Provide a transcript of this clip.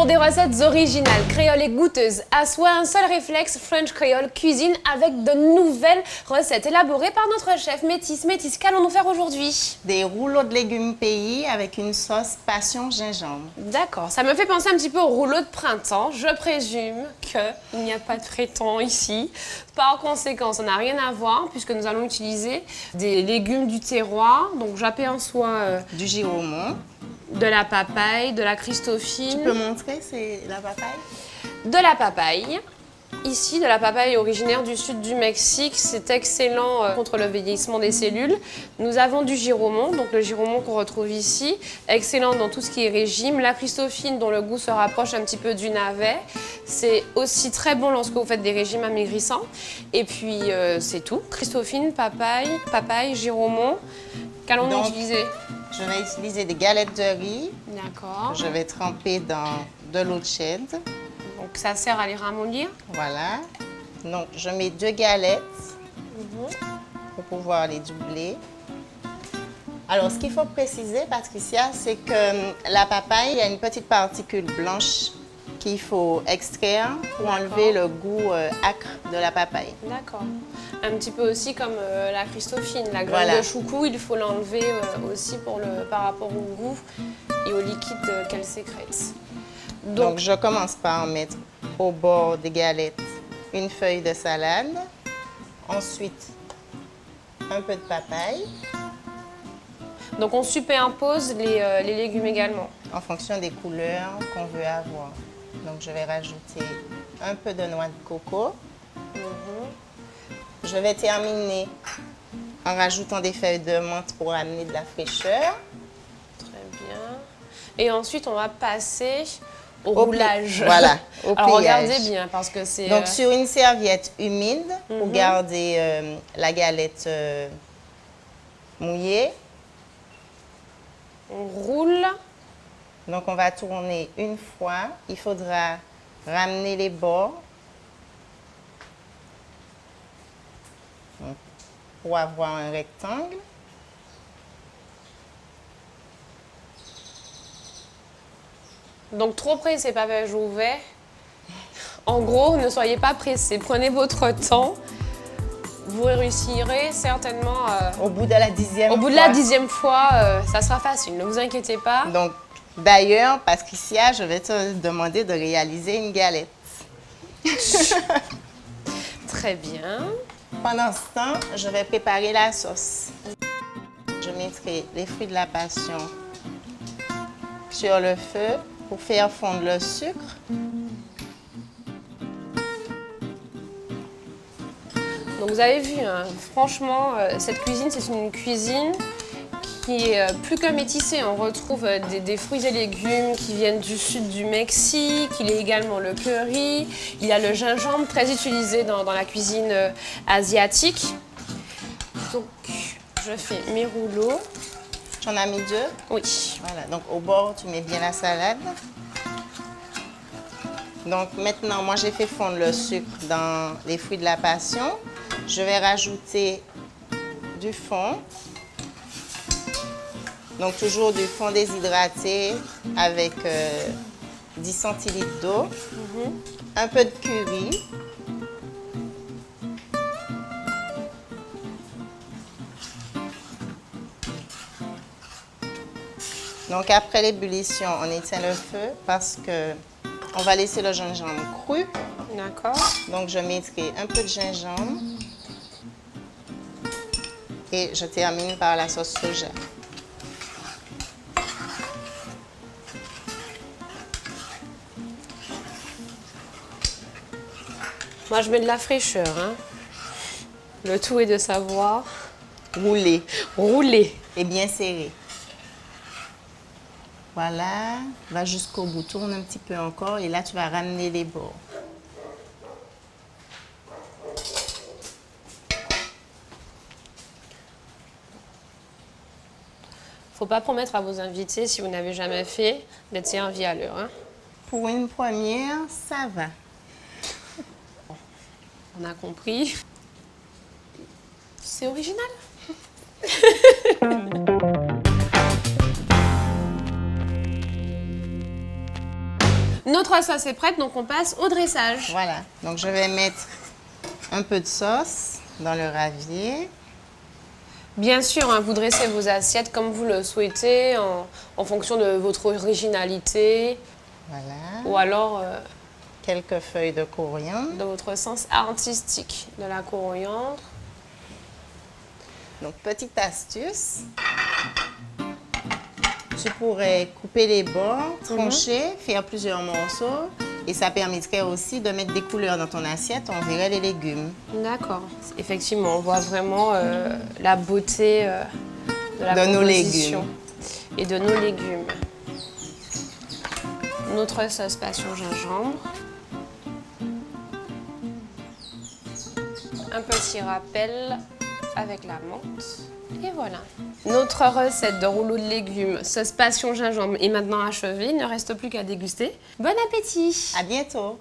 des recettes originales, créoles et goûteuses, à soi un seul réflexe, French Creole cuisine avec de nouvelles recettes élaborées par notre chef Métis. Métis, qu'allons-nous faire aujourd'hui? Des rouleaux de légumes pays avec une sauce passion gingembre. D'accord, ça me fait penser un petit peu au rouleau de printemps. Je présume qu'il n'y a pas de printemps ici. Par conséquent, ça n'a rien à voir puisque nous allons utiliser des légumes du terroir. Donc j'aperçois Du giromont. de la papaye, de la Christophine. Tu peux montrer, c'est la papaye? De la papaye. Ici, de la papaye originaire du sud du Mexique. C'est excellent contre le vieillissement des cellules. Nous avons du giromont, donc le giromont qu'on retrouve ici. Excellent dans tout ce qui est régime. La Christophine, dont le goût se rapproche un petit peu du navet. C'est aussi très bon lorsque vous faites des régimes amaigrissants. Et puis, c'est tout. Christophine, papaye, giromont. Qu'allons-nous utiliser? Je vais utiliser des galettes de riz. D'accord. Je vais tremper dans de l'eau tiède. Donc ça sert à les ramollir. Voilà. Donc, je mets 2 galettes pour pouvoir les doubler. Alors, ce qu'il faut préciser, Patricia, c'est que la papaye, il y a une petite particule blanche qu'il faut extraire pour enlever le goût acre de la papaye. D'accord. Un petit peu aussi comme la Christophine, la graine de choucrou, il faut l'enlever aussi par rapport au goût et au liquide qu'elle sécrète. Donc, je commence par mettre au bord des galettes une feuille de salade. Ensuite, un peu de papaye. Donc, on supérimpose les légumes également. En fonction des couleurs qu'on veut avoir. Donc, je vais rajouter un peu de noix de coco. Je vais terminer en rajoutant des feuilles de menthe pour amener de la fraîcheur. Très bien. Et ensuite, on va passer au roulage. Voilà, au pliage. Alors, regardez bien parce que c'est... Donc, sur une serviette humide pour garder la galette mouillée. On roule. Donc, on va tourner une fois. Il faudra ramener les bords pour avoir un rectangle. Donc, trop pressé, Papa Jouvet. En gros, ne soyez pas pressés. Prenez votre temps. Vous réussirez certainement... au bout de la 10e fois. Au bout de la 10e fois, ça sera facile. Ne vous inquiétez pas. Donc, d'ailleurs, Patricia, je vais te demander de réaliser une galette. Très bien. Pendant ce temps, je vais préparer la sauce. Je mettrai les fruits de la passion sur le feu pour faire fondre le sucre. Donc vous avez vu, hein, franchement, cette cuisine, c'est une cuisine qui est plus que métissée. On retrouve des fruits et légumes qui viennent du sud du Mexique. Il y a également le curry. Il y a le gingembre, très utilisé dans la cuisine asiatique. Donc, je fais mes rouleaux. Tu en as mis 2? Oui. Voilà, donc au bord, tu mets bien la salade. Donc maintenant, moi, j'ai fait fondre le sucre dans les fruits de la passion. Je vais rajouter du fond. Donc toujours du fond déshydraté avec 10 centilitres d'eau. Un peu de curry. Donc après l'ébullition, on éteint le feu parce que on va laisser le gingembre cru. D'accord. Donc je mettrai un peu de gingembre et je termine par la sauce soja. Moi, je mets de la fraîcheur. Hein. Le tout est de savoir Rouler rouler. et bien serré. Voilà, va jusqu'au bout, tourne un petit peu encore et là tu vas ramener les bords. Faut pas promettre à vos invités, si vous n'avez jamais fait, d'être servi à l'heure. Hein. Pour une première, ça va. On a compris. C'est original. Notre sauce est prête, donc on passe au dressage. Voilà. Donc, je vais mettre un peu de sauce dans le ravier. Bien sûr, hein, vous dressez vos assiettes comme vous le souhaitez, en fonction de votre originalité, Voilà. ou alors Quelques feuilles de coriandre. de votre sens artistique de la coriandre. Donc, petite astuce. Tu pourrais couper les bords, trancher, faire plusieurs morceaux. Et ça permettrait aussi de mettre des couleurs dans ton assiette. On verrait les légumes. D'accord. Effectivement, on voit vraiment la beauté de la De nos composition légumes. et de nos légumes. Notre sauce passion gingembre. Un petit rappel avec la menthe. Et voilà. Notre recette de rouleau de légumes, sauce passion gingembre est maintenant achevée. Il ne reste plus qu'à déguster. Bon appétit! À bientôt!